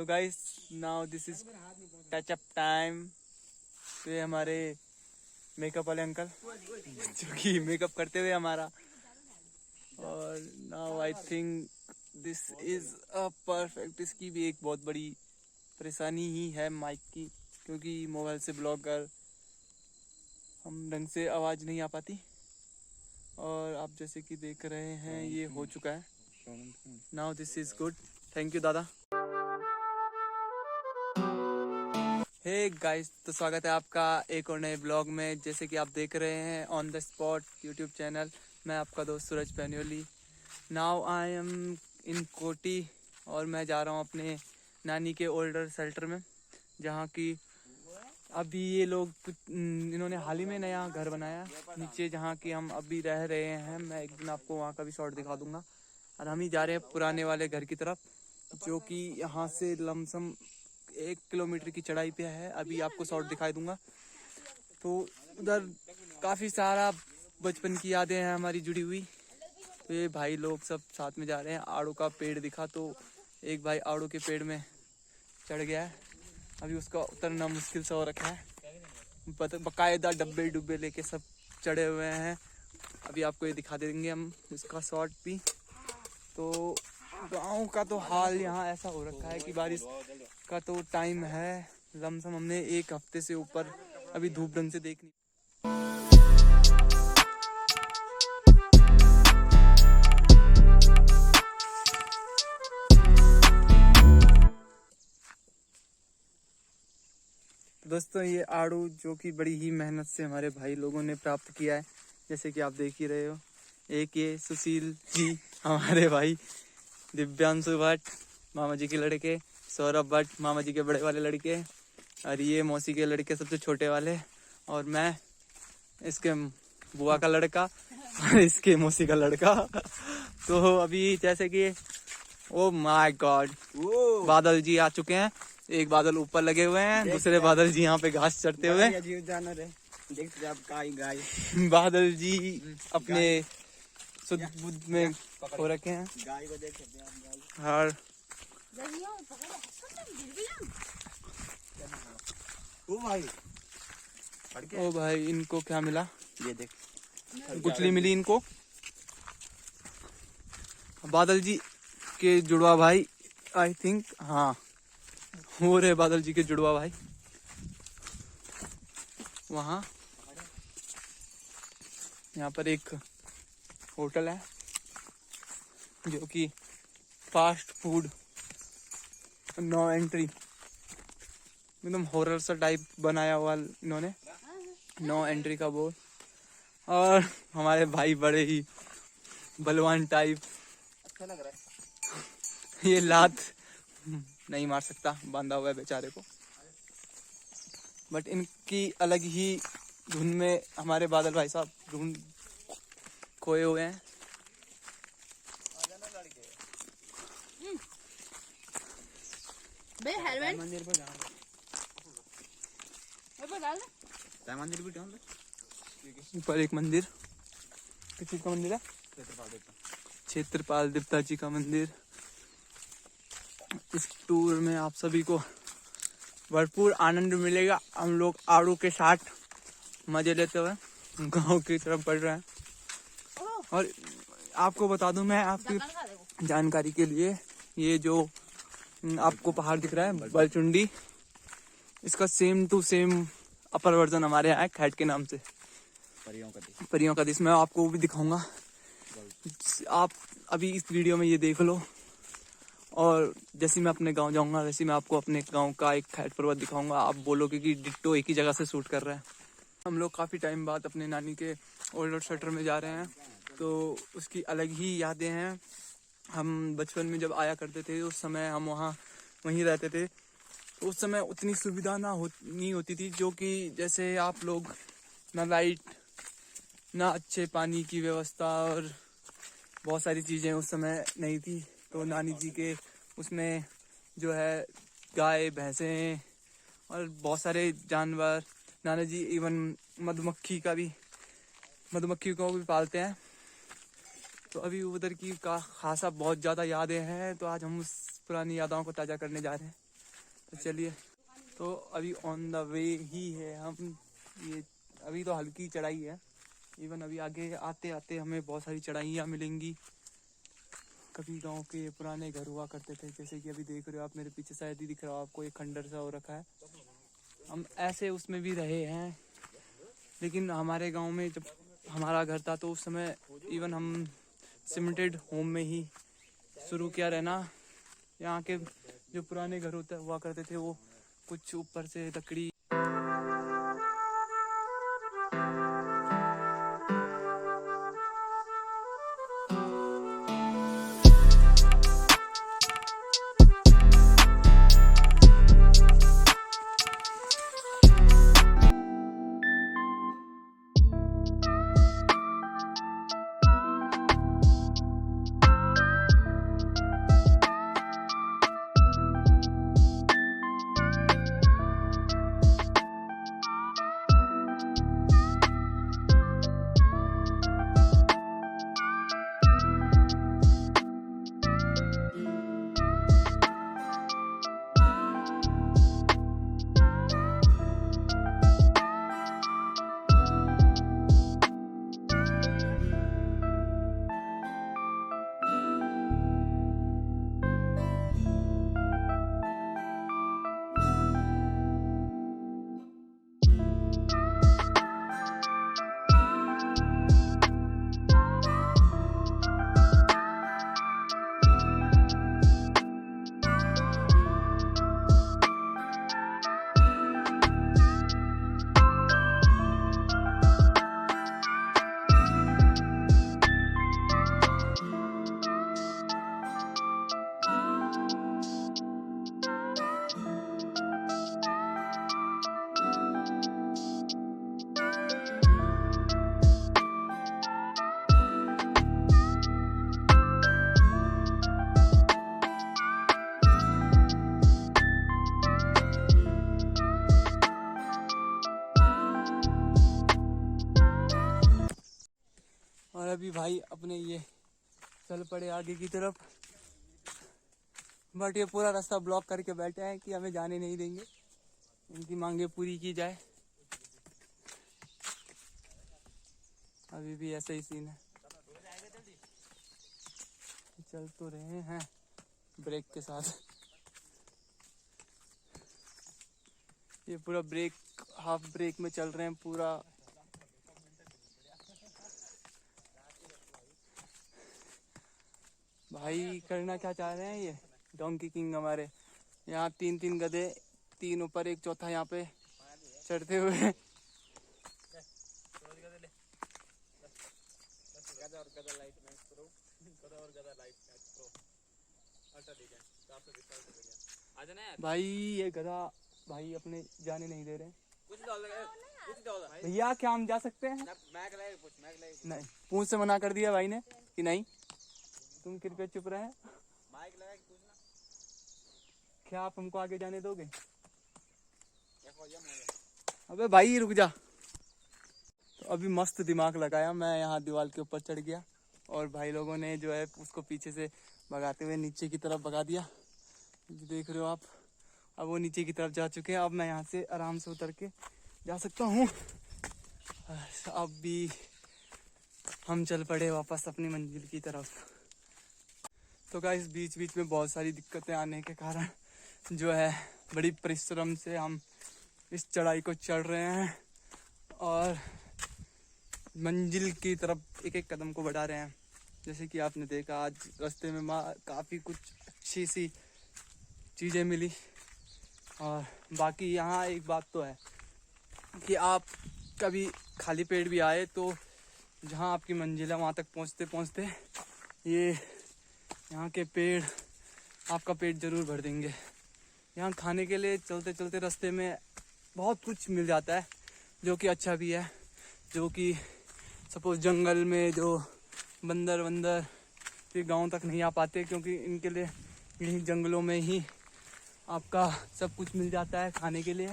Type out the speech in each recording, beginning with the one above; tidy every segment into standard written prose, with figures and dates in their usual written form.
तो guys now this is touch up time. तो ये हमारे मेकअप वाले अंकल जो कि मेकअप करते हुए हमारा, और now I think this is a perfect. इसकी भी एक बहुत बड़ी परेशानी ही है माइक की, क्योंकि मोबाइल से ब्लॉग कर हम ढंग से आवाज़ नहीं आ पाती। और आप जैसे कि देख रहे हैं ये हो चुका है। Now this is good. Thank you दादा। हे गाइस, तो स्वागत है आपका एक और नए ब्लॉग में। जैसे कि आप देख रहे हैं on the spot YouTube channel, मैं आपका दोस्त सूरज पैन्योली। नाउ आई एम इन कोटी और मैं जा रहा हूँ अपने नानी के ओल्डर शेल्टर में, जहाँ की अभी ये लोग इन्होंने हाल ही में नया घर बनाया नीचे, जहाँ की हम अभी रह रहे हैं। मैं एक दिन आपको वहाँ का भी शॉट दिखा दूंगा। और हम ही जा रहे हैं पुराने वाले घर की तरफ, जो कि यहाँ से लमसम 1 किलोमीटर की चढ़ाई पे है। अभी आपको शॉट दिखाई दूंगा। तो उधर काफ़ी सारा बचपन की यादें हैं हमारी जुड़ी हुई। तो ये भाई लोग सब साथ में जा रहे हैं। आड़ू का पेड़ दिखा तो एक भाई आड़ू के पेड़ में चढ़ गया है। अभी उसका उतरना मुश्किल सा हो रखा है। बकायदा डब्बे डुब्बे लेके सब चढ़े हुए हैं। अभी आपको ये दिखा देंगे हम इसका शॉट भी। तो गाँव का तो हाल यहाँ ऐसा हो रखा है कि बारिश का तो टाइम है। लमसम हमने 1 हफ्ते से ऊपर अभी धूप ढंग से देखनी। तो दोस्तों ये आड़ू जो कि बड़ी ही मेहनत से हमारे भाई लोगों ने प्राप्त किया है, जैसे कि आप देख ही रहे हो। एक ये सुशील जी हमारे भाई, दिव्यांशु भट्ट मामा जी के लड़के, सौरभ भट्ट मामा जी के बड़े वाले लड़के, और ये मौसी के लड़के सबसे छोटे वाले, और मैं इसके बुआ का लड़का और इसके मौसी का लड़का। तो अभी जैसे कि ओ माय गॉड, बादल जी आ चुके हैं। एक बादल ऊपर लगे हुए हैं, दूसरे बादल जी यहाँ पे घास चढ़ते हुए। बादल जी अपने शुद्ध बुद्ध में हो रखे हैं। और ओ भाई इनको क्या मिला? ये देख, गुठली मिली इनको। बादल जी के जुड़वा भाई, आई थिंक, हाँ हो रहे बादल जी के जुड़वा भाई वहाँ। यहाँ पर एक होटल है जो कि फास्ट फूड, नो एंट्री, एकदम हॉरर सा टाइप बनाया हुआ इन्होंने, नो एंट्री का बोर्ड। और हमारे भाई बड़े ही बलवान टाइप, अच्छा लग रहा है। ये लात नहीं मार सकता, बांधा हुआ है बेचारे को, बट इनकी अलग ही धुन में हमारे बादल भाई साहब धुन खोए हुए हैं। मंदिर पर ऊपर एक मंदिर, किसी का मंदिर है? क्षेत्रपाल देवता जी का मंदिर। इस टूर में आप सभी को भरपूर आनंद मिलेगा। हम लोग आड़ू के साथ मजे लेते हुए गांव की तरफ बढ़ रहे हैं। और आपको बता दूं मैं आपकी जानकारी के लिए, ये जो आपको पहाड़ दिख रहा है बलचुंडी, इसका same to same upper version हमारे यहाँ है खैट के नाम से, परियों का देश। मैं आपको वो भी दिखाऊंगा। आप अभी इस वीडियो में ये देख लो, और जैसे मैं अपने गांव जाऊंगा वैसे मैं आपको अपने गांव का एक खैट पर्वत दिखाऊंगा। आप बोलोगे कि डिट्टो एक ही जगह से शूट कर रहा है। हम लोग काफ़ी टाइम बाद अपने नानी के ओल्डर शेल्टर में जा रहे हैं, तो उसकी अलग ही यादें हैं। हम बचपन में जब आया करते थे उस समय हम वहीं रहते थे। तो उस समय उतनी सुविधा नहीं होती थी, जो कि जैसे आप लोग, ना लाइट, ना अच्छे पानी की व्यवस्था, और बहुत सारी चीज़ें उस समय नहीं थी। तो नानी जी के उसमें जो है गाय भैंसें और बहुत सारे जानवर, नाना जी इवन मधुमक्खी को भी पालते हैं। तो अभी उधर की का खासा बहुत ज़्यादा यादें हैं। तो आज हम उस पुरानी यादों को ताज़ा करने जा रहे हैं। तो चलिए, तो अभी ऑन द वे ही है हम। ये अभी तो हल्की चढ़ाई है, इवन अभी आगे आते आते हमें बहुत सारी चढ़ाइयाँ मिलेंगी। कभी गांव के पुराने घर हुआ करते थे, जैसे कि अभी देख रहे हो आप मेरे पीछे, शायद ही दिख रहा हो आपको, एक खंडर सा हो रखा है। हम ऐसे उसमें भी रहे हैं, लेकिन हमारे गांव में जब हमारा घर था तो उस समय इवन हम सीमेंटेड होम में ही शुरू किया रहना। यहाँ के जो पुराने घर होते हुआ करते थे वो कुछ ऊपर से लकड़ी। और अभी भाई अपने ये चल पड़े आगे की तरफ, बट ये पूरा रास्ता ब्लॉक करके बैठे हैं कि हमें जाने नहीं देंगे, इनकी मांगे पूरी की जाए। अभी भी ऐसा ही सीन है, चल तो रहे हैं ब्रेक के साथ। ये पूरा ब्रेक, हाफ ब्रेक में चल रहे हैं पूरा। भाई करना क्या चाह रहे हैं ये डोंकी किंग हमारे, यहाँ 3-3 गधे, 3 ऊपर 1 चौथा यहाँ पे चढ़ते हुए। भाई ये गधा भाई अपने जाने नहीं दे रहे। भैया क्या हम जा सकते हैं? नहीं, पूछ से मना कर दिया भाई ने कि नहीं, तुम कृपया चुप रहे। माइक लगा के पूछना, क्या आप हमको आगे जाने दोगे? अबे भाई रुक जा। तो अभी मस्त दिमाग लगाया, मैं यहाँ दीवार के ऊपर चढ़ गया और भाई लोगों ने जो है उसको पीछे से भगाते हुए नीचे की तरफ भगा दिया, देख रहे हो आप। अब वो नीचे की तरफ जा चुके हैं, अब मैं यहाँ से आराम से उतर के जा सकता हूँ। अब भी हम चल पड़े वापस अपनी मंजिल की तरफ। तो गाइस बीच बीच में बहुत सारी दिक्कतें आने के कारण जो है बड़ी परिश्रम से हम इस चढ़ाई को चढ़ रहे हैं और मंजिल की तरफ एक एक कदम को बढ़ा रहे हैं। जैसे कि आपने देखा आज रास्ते में काफ़ी कुछ अच्छी सी चीज़ें मिली। और बाकी यहाँ एक बात तो है कि आप कभी खाली पेट भी आए तो जहाँ आपकी मंजिल है वहाँ तक पहुँचते पहुँचते ये यहाँ के पेड़ आपका पेट ज़रूर भर देंगे। यहाँ खाने के लिए चलते चलते रास्ते में बहुत कुछ मिल जाता है जो कि अच्छा भी है। जो कि सपोज जंगल में जो बंदर फिर गांव तक नहीं आ पाते, क्योंकि इनके लिए यहीं जंगलों में ही आपका सब कुछ मिल जाता है खाने के लिए।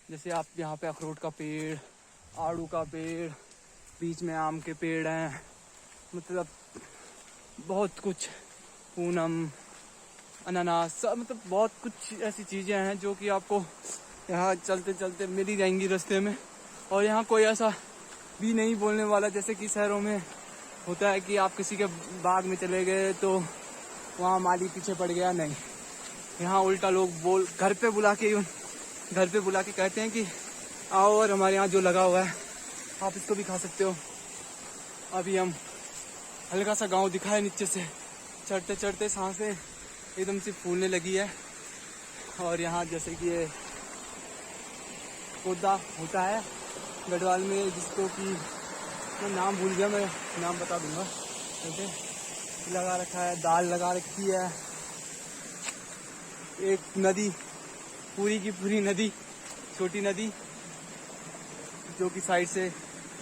जैसे आप यहाँ पे अखरोट का पेड़, आड़ू का पेड़, बीच में आम के पेड़ हैं, मतलब बहुत कुछ, पूनम, अनानास, सब मतलब बहुत कुछ ऐसी चीज़ें हैं जो कि आपको यहाँ चलते चलते मिल ही जाएंगी रास्ते में। और यहाँ कोई ऐसा भी नहीं बोलने वाला जैसे कि शहरों में होता है कि आप किसी के बाग में चले गए तो वहाँ माली पीछे पड़ गया। नहीं, यहाँ उल्टा लोग घर पे बुला के कहते हैं कि आओ और हमारे यहाँ जो लगा हुआ है आप इसको भी खा सकते हो। अभी हम हल्का सा गांव दिखा है नीचे से, चढ़ते चढ़ते सांसें एकदम से फूलने लगी है। और यहाँ जैसे कि ये पौधा होता है गढ़वाल में जिसको कि मैं नाम भूल गया, मैं नाम बता दूंगा। जैसे लगा रखा है, दाल लगा रखी है। एक नदी, पूरी की पूरी नदी, छोटी नदी जो कि साइड से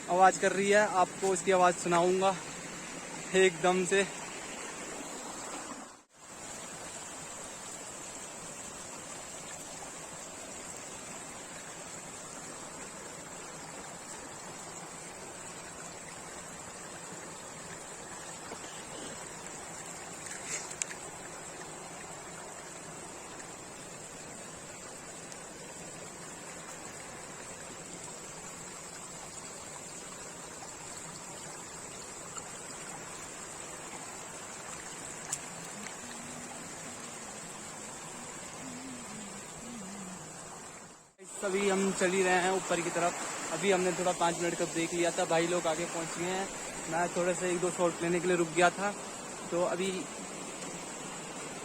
आवाज़ कर रही है। आपको इसकी आवाज़ सुनाऊंगा एकदम से। अभी हम चल ही रहे हैं ऊपर की तरफ। अभी हमने थोड़ा 5 मिनट का ब्रेक लिया था, भाई लोग आगे पहुंच गए हैं। मैं थोड़े से 1-2 शॉट लेने के लिए रुक गया था, तो अभी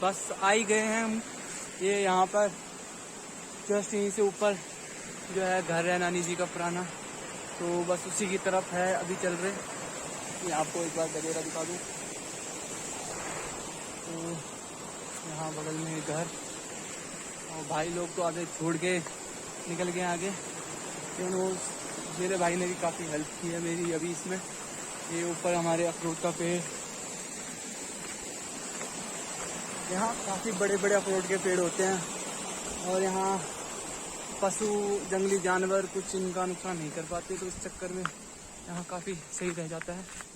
बस आ ही गए हैं हम। ये यहाँ पर जस्ट यहीं से ऊपर जो है घर है नानी जी का पुराना, तो बस उसी की तरफ है अभी चल रहे। ये आपको एक बार वगैरह दिखा दूँ तो यहाँ बगल में घर, और भाई लोग तो आगे छोड़ के निकल गए आगे। वो मेरे भाई ने भी काफ़ी हेल्प की है मेरी अभी इसमें। ये ऊपर हमारे अखरोट का पेड़, यहाँ काफ़ी बड़े बड़े अखरोट के पेड़ होते हैं और यहाँ पशु जंगली जानवर कुछ इनका नुकसान नहीं कर पाते, तो इस चक्कर में यहाँ काफ़ी सही रह जाता है।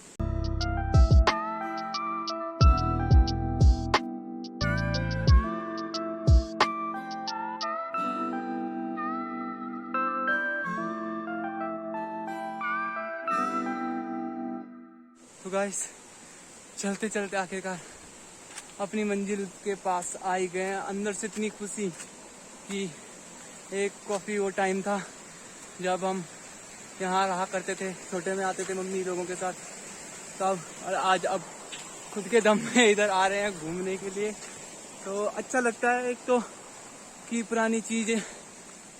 तो गाइस चलते चलते आखिरकार अपनी मंजिल के पास आ ही गए हैं। अंदर से इतनी खुशी कि एक कॉफ़ी वो टाइम था जब हम यहाँ रहा करते थे, छोटे में आते थे मम्मी लोगों के साथ तब, और आज अब खुद के दम में इधर आ रहे हैं घूमने के लिए। तो अच्छा लगता है एक तो कि पुरानी चीज़ें,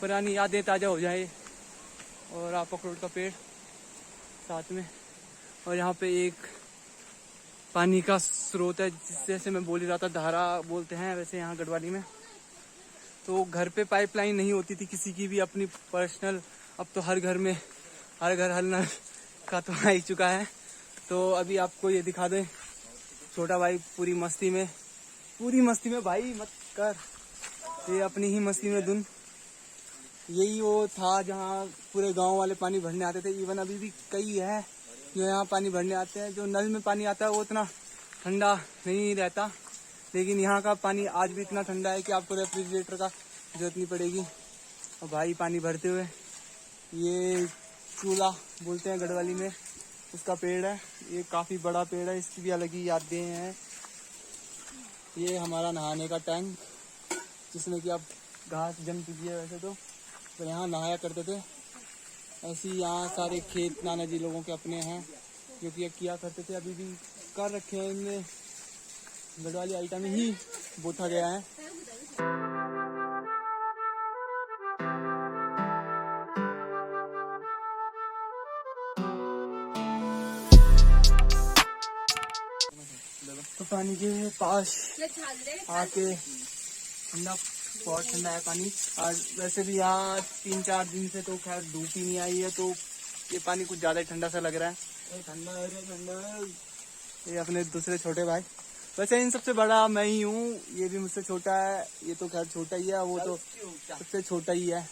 पुरानी यादें ताज़ा हो जाए। और आप अखरोट का पेड़ साथ में, और यहाँ पे एक पानी का स्रोत है, जैसे मैं बोल ही रहा था धारा बोलते हैं वैसे यहाँ गढ़वाली में। तो घर पे पाइपलाइन नहीं होती थी किसी की भी अपनी पर्सनल, अब तो हर घर में हर नल का तो आ ही चुका है। तो अभी आपको ये दिखा दें, छोटा भाई पूरी मस्ती में भाई मत कर, ये अपनी ही मस्ती में धुन। यही वो था जहाँ पूरे गांव वाले पानी भरने आते थे। इवन अभी भी कई है जो यहाँ पानी भरने आते हैं। जो नल में पानी आता है वो उतना ठंडा नहीं रहता, लेकिन यहाँ का पानी आज भी इतना ठंडा है कि आपको रेफ्रिजरेटर का जरूरत नहीं पड़ेगी। और भाई पानी भरते हुए, ये चूल्हा बोलते हैं गढ़वाली में, उसका पेड़ है। ये काफ़ी बड़ा पेड़ है, इसकी भी अलग ही यादें हैं। ये हमारा नहाने का टैंक जिसमें कि आप घास जम चुकी है वैसे तो यहाँ नहाया करते थे। ऐसी यहाँ सारे खेत नाना जी लोगों के अपने हैं जो कि किया करते थे, अभी भी कर रखे हैं। इनमें गढ़वाली आइटम ही बोता गया है। तो पानी के पास आके ठंडा, बहुत ठंडा है पानी। और वैसे भी यहाँ 3-4 दिन से तो खैर धूप ही नहीं आई है, तो ये पानी कुछ ज़्यादा ही ठंडा सा लग रहा है। ठंडा। ये अपने दूसरे छोटे भाई, वैसे इन सबसे बड़ा मैं ही हूँ, ये भी मुझसे छोटा है। ये तो खैर छोटा ही है, वो तो सबसे छोटा ही है।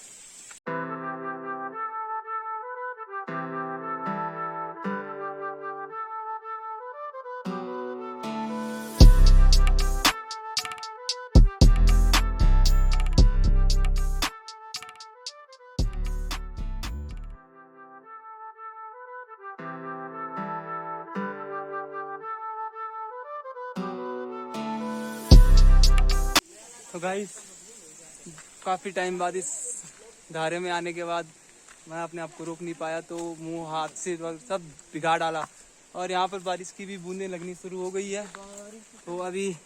तो गाइस काफ़ी टाइम बाद इस धारे में आने के बाद मैं अपने आप को रोक नहीं पाया, तो मुंह हाथ से सब बिगाड़ डाला। और यहाँ पर बारिश की भी बूंदें लगनी शुरू हो गई है। तो अभी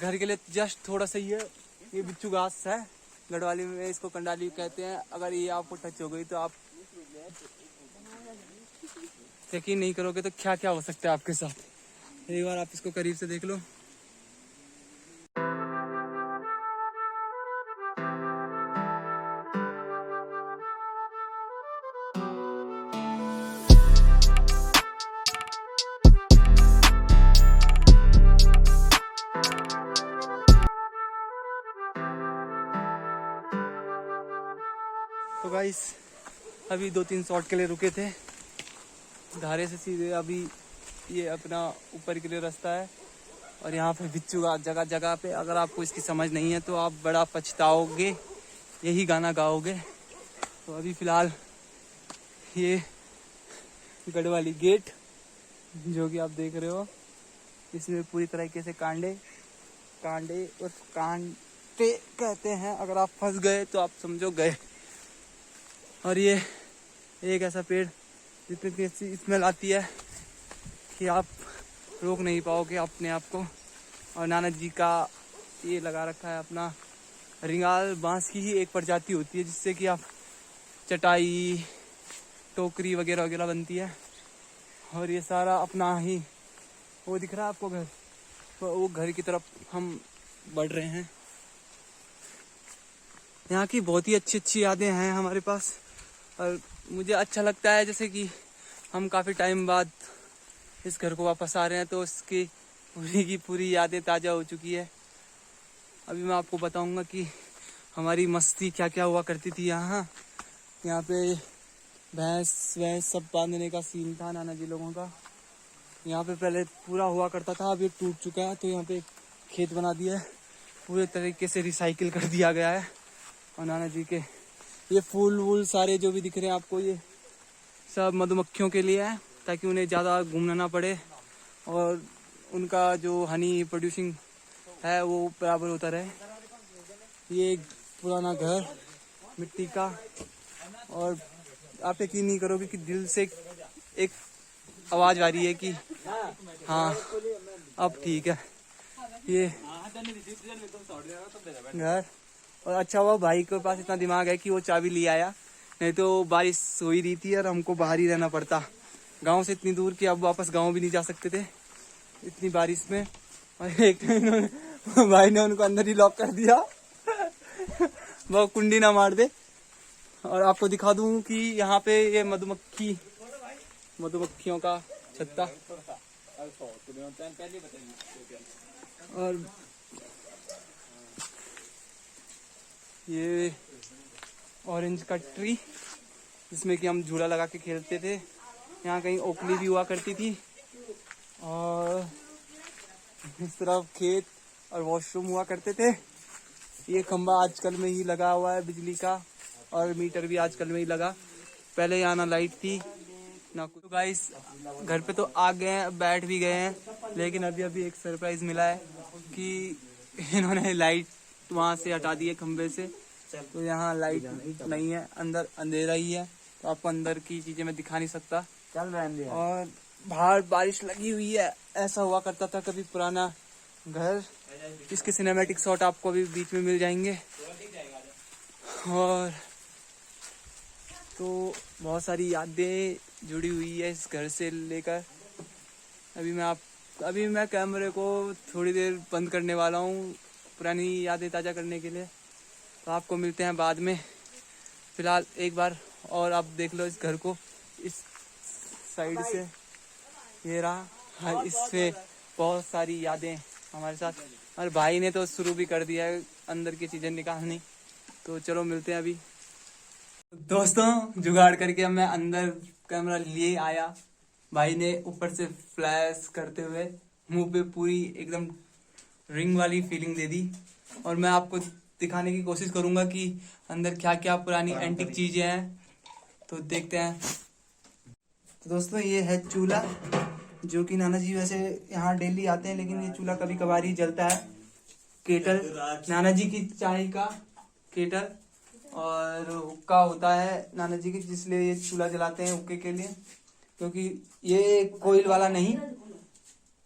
घर के लिए जस्ट थोड़ा सा ही है, ये बिच्छू घास है, गढ़वाली में इसको कंडाली कहते हैं। अगर ये आपको टच हो गई तो आप यकीन नहीं करोगे तो क्या क्या हो सकता है आपके साथ। एक बार आप इसको करीब से देख लो। तो गाइस अभी 2-3 शॉट के लिए रुके थे धारे से सीधे। अभी ये अपना ऊपर के लिए रास्ता है और यहाँ पे बिच्छू जगह जगह पे। अगर आपको इसकी समझ नहीं है तो आप बड़ा पछताओगे, यही गाना गाओगे। तो अभी फ़िलहाल ये गढ़वाली गेट जो कि आप देख रहे हो, इसमें पूरी तरीके से कांडे और कांटे कहते हैं। अगर आप फंस गए तो आप समझो गए। और ये एक ऐसा पेड़ जितनी तेज़ी स्मेल आती है कि आप रोक नहीं पाओगे अपने आप को। और नाना जी का ये लगा रखा है अपना रिंगाल बांस की ही एक प्रजाति होती है जिससे कि आप चटाई, टोकरी वगैरह वगैरह बनती है। और ये सारा अपना ही वो दिख रहा है आपको घर, तो वो घर की तरफ हम बढ़ रहे हैं। यहाँ की बहुत ही अच्छी अच्छी यादें हैं हमारे पास और मुझे अच्छा लगता है जैसे कि हम काफ़ी टाइम बाद इस घर को वापस आ रहे हैं, तो उसकी पूरी की पूरी यादें ताज़ा हो चुकी है। अभी मैं आपको बताऊंगा कि हमारी मस्ती क्या क्या हुआ करती थी। यहाँ पे भैंस सब बांधने का सीन था नाना जी लोगों का। यहाँ पे पहले पूरा हुआ करता था, अब ये टूट चुका है, तो यहाँ पे खेत बना दिया है, पूरे तरीके से रिसाइकिल कर दिया गया है। और नाना जी के ये फूल वूल सारे जो भी दिख रहे हैं आपको, ये सब मधुमक्खियों के लिए है ताकि उन्हें ज़्यादा घूमना ना पड़े और उनका जो हनी प्रोड्यूसिंग है वो बराबर होता रहे। ये एक पुराना घर मिट्टी का, और आप यकीन नहीं करोगे कि दिल से एक आवाज़ आ रही है कि हाँ अब ठीक है ये घर। और अच्छा हुआ भाई के पास इतना दिमाग है कि वो चाबी ले आया, नहीं तो बारिश हो ही रही थी और हमको बाहर ही रहना पड़ता। गांव से इतनी दूर कि अब वापस गांव भी नहीं जा सकते थे इतनी बारिश में। और एक भाई ने उनको अंदर ही लॉक कर दिया वो कुंडी ना मार दे। और आपको दिखा दूं कि यहाँ पे ये मधुमक्खियों का छत्ता और ये ऑरेंज का ट्री जिसमें कि हम झूला लगा के खेलते थे। यहाँ कहीं ओखली भी हुआ करती थी और इस तरफ खेत और वॉशरूम हुआ करते थे। ये खंबा आजकल में ही लगा हुआ है बिजली का और मीटर भी आजकल में ही लगा। पहले यहाँ ना लाइट थी ना कुछ। तो गाइस घर पे तो आ गए हैं, बैठ भी गए हैं, लेकिन अभी एक सरप्राइज मिला है कि इन्होंने लाइट वहाँ से हटा दी है खंबे से, तो यहाँ लाइट नहीं है, अंदर अंधेरा ही है, तो आपको अंदर की चीजें मैं दिखा नहीं सकता। चल रहे और बाहर बारिश लगी हुई है। ऐसा हुआ करता था कभी पुराना घर। इसके सिनेमैटिक शॉट आपको अभी बीच में मिल जाएंगे। और तो बहुत सारी यादें जुड़ी हुई है इस घर से लेकर। अभी मैं कैमरे को थोड़ी देर बंद करने वाला हूँ पुरानी यादें ताज़ा करने के लिए, तो आपको मिलते हैं बाद में। फिलहाल एक बार और आप देख लो इस घर को इस साइड से, ये रहा। इससे बहुत सारी यादें हमारे साथ। और भाई ने तो शुरू भी कर दिया है अंदर की चीज़ें निकालनी, तो चलो मिलते हैं अभी। दोस्तों जुगाड़ करके मैं अंदर कैमरा लिए आया। भाई ने ऊपर से फ्लैश करते हुए मुंह पे पूरी एकदम रिंग वाली फीलिंग दे दी। और मैं आपको दिखाने की कोशिश करूंगा कि अंदर क्या क्या पुरानी एंटीक चीजें हैं, तो देखते हैं। तो दोस्तों ये है चूल्हा, जो कि नाना जी वैसे यहाँ डेली आते हैं, लेकिन ये चूल्हा कभी कभार ही जलता है। केटल, नाना जी की चाय का केटल, और हुक्का होता है नाना जी की, जिसलिए ये चूल्हा जलाते हैं हुक्के के लिए, क्योंकि ये कोयल वाला नहीं,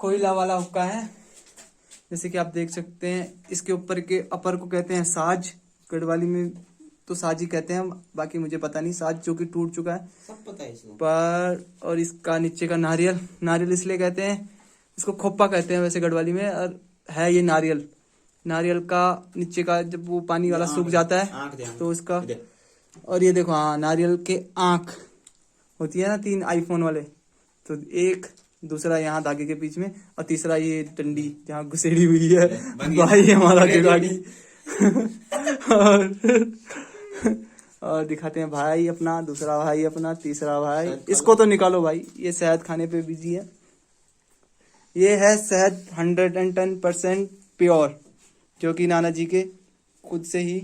कोयला वाला हुक्का है। जैसे कि आप देख सकते हैं, इसके ऊपर के अपर को कहते हैं साज, गढ़वाली में तो साज ही कहते हैं, बाकी मुझे पता नहीं, साज जो कि टूट चुका है सब पता है इसको पर। और इसका नीचे का नारियल, नारियल इसलिए कहते हैं, इसको खोप्पा कहते हैं वैसे गढ़वाली में, और है ये नारियल, नारियल का नीचे का जब वो पानी वाला सूख जाता है तो उसका। और ये देखो, हाँ, नारियल के आंख होती है ना 3 आईफोन वाले, तो एक, दूसरा यहाँ धागे के बीच में, और तीसरा ये डंडी जहाँ घुसेड़ी हुई है भाई हमारा खिलाड़ी। और दिखाते हैं भाई अपना, दूसरा भाई अपना, तीसरा भाई, इसको तो निकालो भाई, ये शहद खाने पे बिजी है। ये है शहद 110% प्योर, जो कि नाना जी के खुद से ही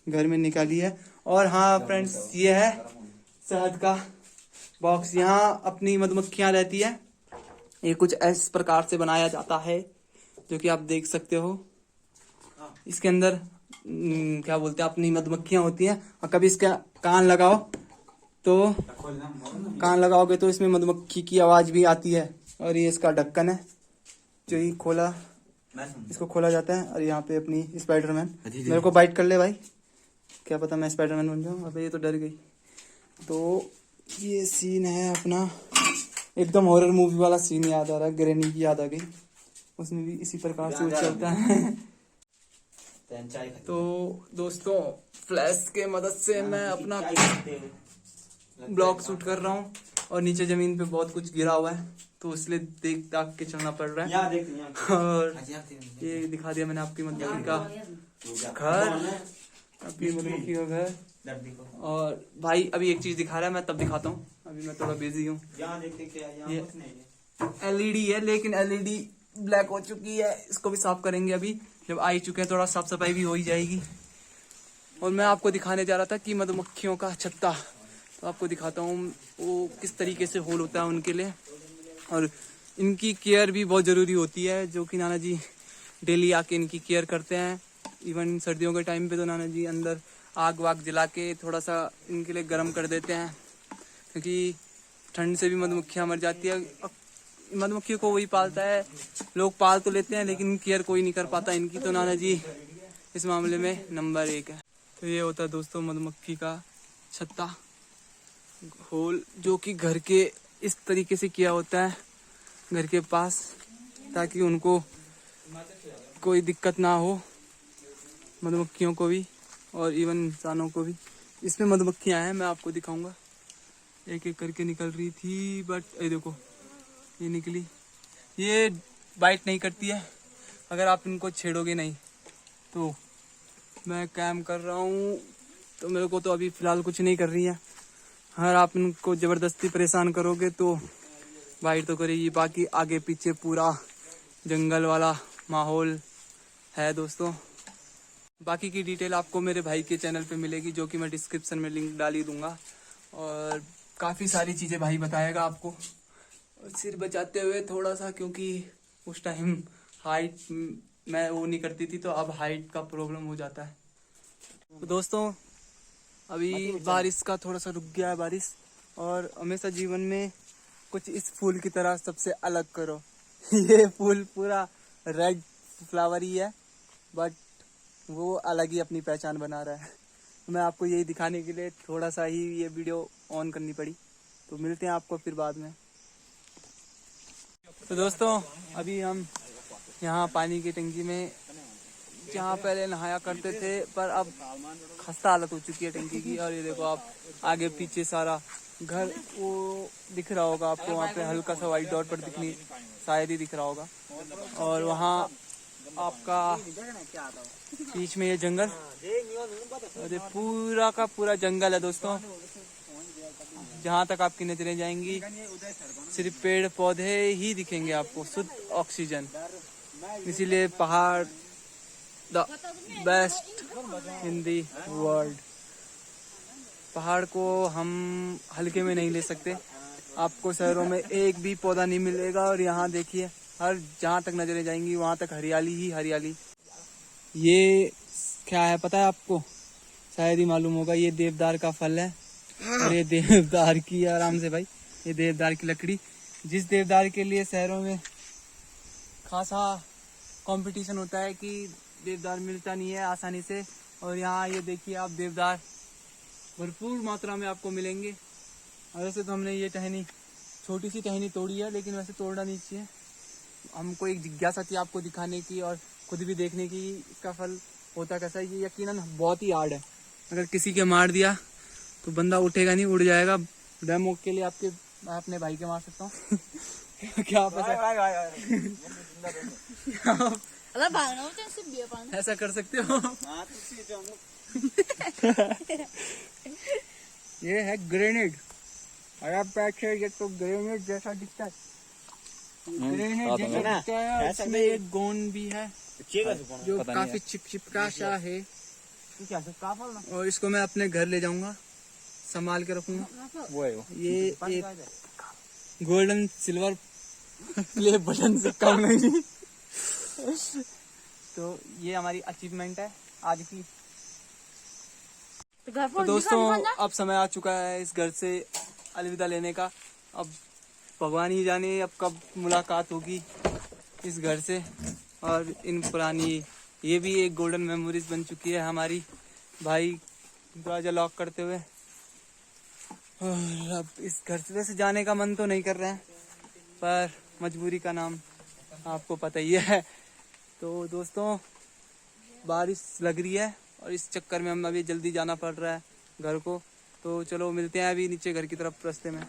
घर में निकाली है। और हाँ फ्रेंड्स, ये है शहद का बॉक्स, यहाँ अपनी मधुमक्खियां रहती है। ये कुछ इस प्रकार से बनाया जाता है, जो कि आप देख सकते हो। इसके अंदर क्या बोलते हैं, अपनी मधुमक्खियां होती हैं, और कभी इसका कान लगाओ तो, कान लगाओगे तो इसमें मधुमक्खी की आवाज भी आती है। और ये इसका ढक्कन है, जो ही खोला, इसको खोला जाता है। और यहाँ पे अपनी स्पाइडरमैन, मेरे को बाइट कर ले भाई, क्या पता मैं स्पाइडरमैन बन जाऊँ। अबे ये तो डर गई। तो ये सीन है अपना, एकदम हॉरर मूवी वाला सीन याद आ रहा है, ग्रैनी की याद आ गई, उसमें भी इसी प्रकार से चलता है। तो दोस्तों, फ्लैश के मदद से मैं अपना ब्लॉग शूट कर रहा हूँ, और नीचे जमीन पे बहुत कुछ गिरा हुआ है, तो इसलिए देख दाख के चलना पड़ रहा है। और ये दिखा दिया मैंने आपकी मधुमक्खी का घर, अपनी मधुमक्खी का घर। और भाई अभी एक चीज दिखा रहा है, मैं तब दिखाता हूँ, अभी मैं थोड़ा बिजी हूँ। ये LED है, लेकिन LED ब्लैक हो चुकी है, इसको भी साफ करेंगे अभी, जब आ ही चुके हैं, थोड़ा साफ सफाई भी हो ही जाएगी। और मैं आपको दिखाने जा रहा था कि मधुमक्खियों का छत्ता, तो आपको दिखाता हूँ वो किस तरीके से होल होता है उनके लिए। और इनकी केयर भी बहुत ज़रूरी होती है, जो कि नाना जी डेली आके इनकी केयर करते हैं। इवन सर्दियों के टाइम पे तो नाना जी अंदर आग वाग जला के थोड़ा सा इनके लिए गर्म कर देते हैं, क्योंकि ठंड से भी मधुमक्खियाँ मर जाती है। मधुमक्खियों को वही पालता है, लोग पाल तो लेते हैं लेकिन केयर कोई नहीं कर पाता इनकी, तो नाना जी इस मामले में नंबर 1 है। तो ये होता है दोस्तों मधुमक्खी का छत्ता होल, जो कि घर के इस तरीके से किया होता है घर के पास, ताकि उनको कोई दिक्कत ना हो, मधुमक्खियों को भी और इवन इंसानों को भी। इसमें मधुमक्खियां हैं, मैं आपको दिखाऊंगा, एक एक करके निकल रही थी, बट ये देखो ये निकली। ये बाइट नहीं करती है अगर आप इनको छेड़ोगे नहीं तो। मैं काम कर रहा हूँ तो मेरे को तो अभी फ़िलहाल कुछ नहीं कर रही है, अगर आप इनको ज़बरदस्ती परेशान करोगे तो बाइट तो करेगी। बाकी आगे पीछे पूरा जंगल वाला माहौल है दोस्तों। बाकी की डिटेल आपको मेरे भाई के चैनल पे मिलेगी, जो कि मैं डिस्क्रिप्शन में लिंक डाल ही दूंगा। और काफ़ी सारी चीज़ें भाई बताएगा आपको, सिर बचाते हुए थोड़ा सा, क्योंकि उस टाइम हाइट मैं वो नहीं करती थी, तो अब हाइट का प्रॉब्लम हो जाता है। तो दोस्तों अभी बारिश का थोड़ा सा रुक गया है बारिश, और हमेशा जीवन में कुछ इस फूल की तरह सबसे अलग करो। ये फूल पूरा रेड फ्लावर ही है, बट वो अलग ही अपनी पहचान बना रहा है। तो मैं आपको यही दिखाने के लिए थोड़ा सा ही ये वीडियो ऑन करनी पड़ी। तो मिलते हैं आपको फिर बाद में। तो दोस्तों अभी हम यहाँ पानी की टंकी में, जहाँ पहले नहाया करते थे, पर अब खस्ता हालत हो चुकी है टंकी की। और ये देखो आप आगे पीछे सारा घर वो दिख रहा होगा आपको, वहाँ पे हल्का सा वाइट डॉट पर दिखनी शायद ही दिख रहा होगा। और वहाँ आपका बीच में ये जंगल, और ये पूरा का पूरा जंगल है दोस्तों। जहाँ तक आपकी नजरें जाएंगी सिर्फ पेड़ पौधे ही दिखेंगे आपको, शुद्ध ऑक्सीजन। इसीलिए पहाड़ the best in the world. पहाड़ को हम हल्के में नहीं ले सकते। आपको शहरों में एक भी पौधा नहीं मिलेगा, और यहाँ देखिए हर जहाँ तक नजरें जाएंगी वहाँ तक हरियाली ही हरियाली। ये क्या है पता है आपको? शायद ही मालूम होगा। ये देवदार का फल है और ये देवदार की, आराम से भाई, ये देवदार की लकड़ी, जिस देवदार के लिए शहरों में खासा कंपटीशन होता है कि देवदार मिलता नहीं है आसानी से, और यहाँ ये देखिए आप, देवदार भरपूर मात्रा में आपको मिलेंगे। और वैसे तो हमने ये टहनी, छोटी सी टहनी तोड़ी है, लेकिन वैसे तोड़ना नहीं चाहिए। हमको एक जिज्ञासा थी आपको दिखाने की और खुद भी देखने की इसका फल होता कैसा है। ये यकीनन बहुत ही हार्ड है, अगर किसी के मार दिया तो बंदा उठेगा नहीं, उड़ जाएगा। डेमो के लिए आपके, मैं अपने भाई के मार सकता हूँ। क्या आप ऐसा कर सकते हो? ये है ग्रेनेड, ये तो ग्रेनेड जैसा दिखता है, ग्रेनेड जैसा दिखता है। इसमें एक गोंद भी है जो काफी चिपचिपका सा है, और इसको मैं अपने घर ले जाऊंगा, संभाल के रखूंगा। वो है ये एक गोल्डन सिल्वर प्ले बटन से कम नहीं। तो ये हमारी अचीवमेंट है आज की। तो दोस्तों अब समय आ चुका है इस घर से अलविदा लेने का। अब भगवान ही जाने अब कब मुलाकात होगी इस घर से, और इन पुरानी, ये भी एक गोल्डन मेमोरीज बन चुकी है हमारी, भाई दरवाजा लॉक करते हुए। और अब इस घर से वैसे जाने का मन तो नहीं कर रहा है, पर मजबूरी का नाम आपको पता ही है। तो दोस्तों बारिश लग रही है और इस चक्कर में हम अभी जल्दी जाना पड़ रहा है घर को। तो चलो मिलते हैं अभी नीचे घर की तरफ रास्ते में।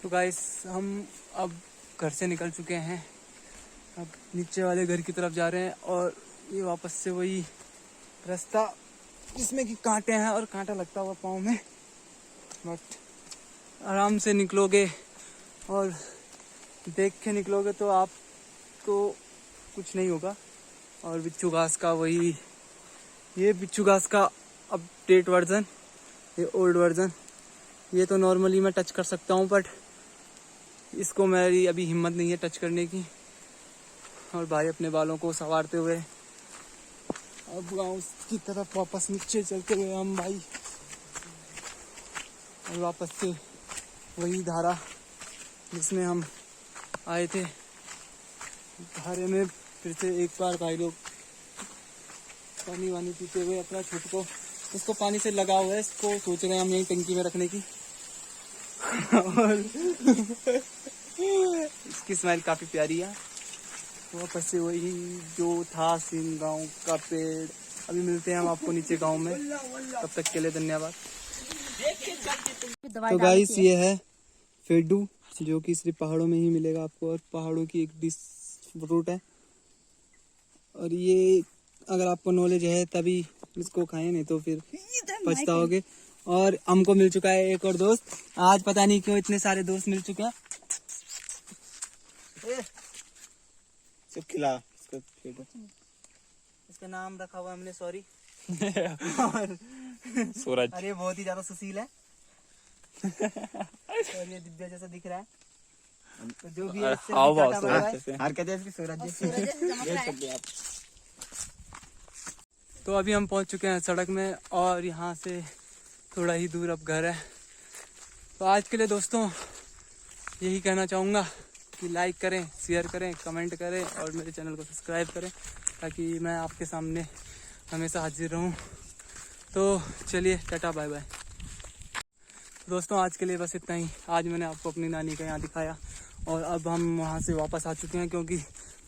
तो गाइस हम अब घर से निकल चुके हैं, अब नीचे वाले घर की तरफ जा रहे हैं। और ये वापस से वही रास्ता जिसमें कि कांटे हैं और कांटा लगता हुआ पाँव में, बट आराम से निकलोगे और देख के निकलोगे तो आपको कुछ नहीं होगा। और बिच्छू घास का वही, ये बिच्छू घास का अपडेट वर्जन, ये ओल्ड वर्जन। ये तो नॉर्मली मैं टच कर सकता हूँ, बट इसको मेरी अभी हिम्मत नहीं है टच करने की। और भाई अपने बालों को संवारते हुए अब गाँव की तरफ वापस नीचे चलते हुए हम भाई, और वापस से वही धारा जिसमें हम आए थे, धारे में फिर से एक बार भाई लोग पानी वानी पीते हुए अपना छुट को, इसको पानी से लगा हुआ है, इसको सोच रहे हैं हम यही टंकी में रखने की। और इसकी स्मेल काफी प्यारी है। वापस से वही जो था सीन, गांव का पेड़। अभी मिलते हैं हम आपको नीचे गांव में, तब तक के लिए धन्यवाद। तो गाइस ये है फेडू, जो कि सिर्फ पहाड़ों में ही मिलेगा आपको, और पहाड़ों की एक डिश फ्रूट है। और ये अगर आपको नॉलेज है तभी इसको खाएं, नहीं तो फिर पछताओगे। और हमको मिल चुका है एक और दोस्त, आज पता नहीं क्यों इतने सारे दोस्त मिल चुके हैं। खिला इसका नाम रखा हुआ हमने, सॉरी। सूरज। अरे बहुत ही ज्यादा सुशील है। और ये दिव्या जैसा दिख रहा है, तो जो भी है तो अभी हम पहुंच चुके हैं सड़क में, और यहाँ से थोड़ा ही दूर अब घर है। तो आज के लिए दोस्तों यही कहना चाहूँगा कि लाइक करें, शेयर करें, कमेंट करें और मेरे चैनल को सब्सक्राइब करें, ताकि मैं आपके सामने हमेशा हाजिर रहूं। तो चलिए टाटा बाय बाय। दोस्तों आज के लिए बस इतना ही। आज मैंने आपको अपनी नानी का यहाँ दिखाया, और अब हम वहाँ से वापस आ चुके हैं क्योंकि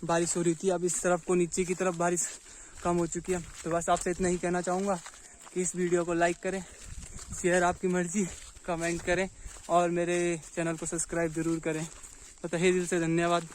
बारिश हो रही थी। अब इस तरफ को, नीचे की तरफ बारिश कम हो चुकी है। तो बस आपसे इतना ही कहना चाहूँगा कि इस वीडियो को लाइक करें, शेयर आपकी मर्जी, कमेंट करें और मेरे चैनल को सब्सक्राइब ज़रूर करें। तो तहे दिल से धन्यवाद।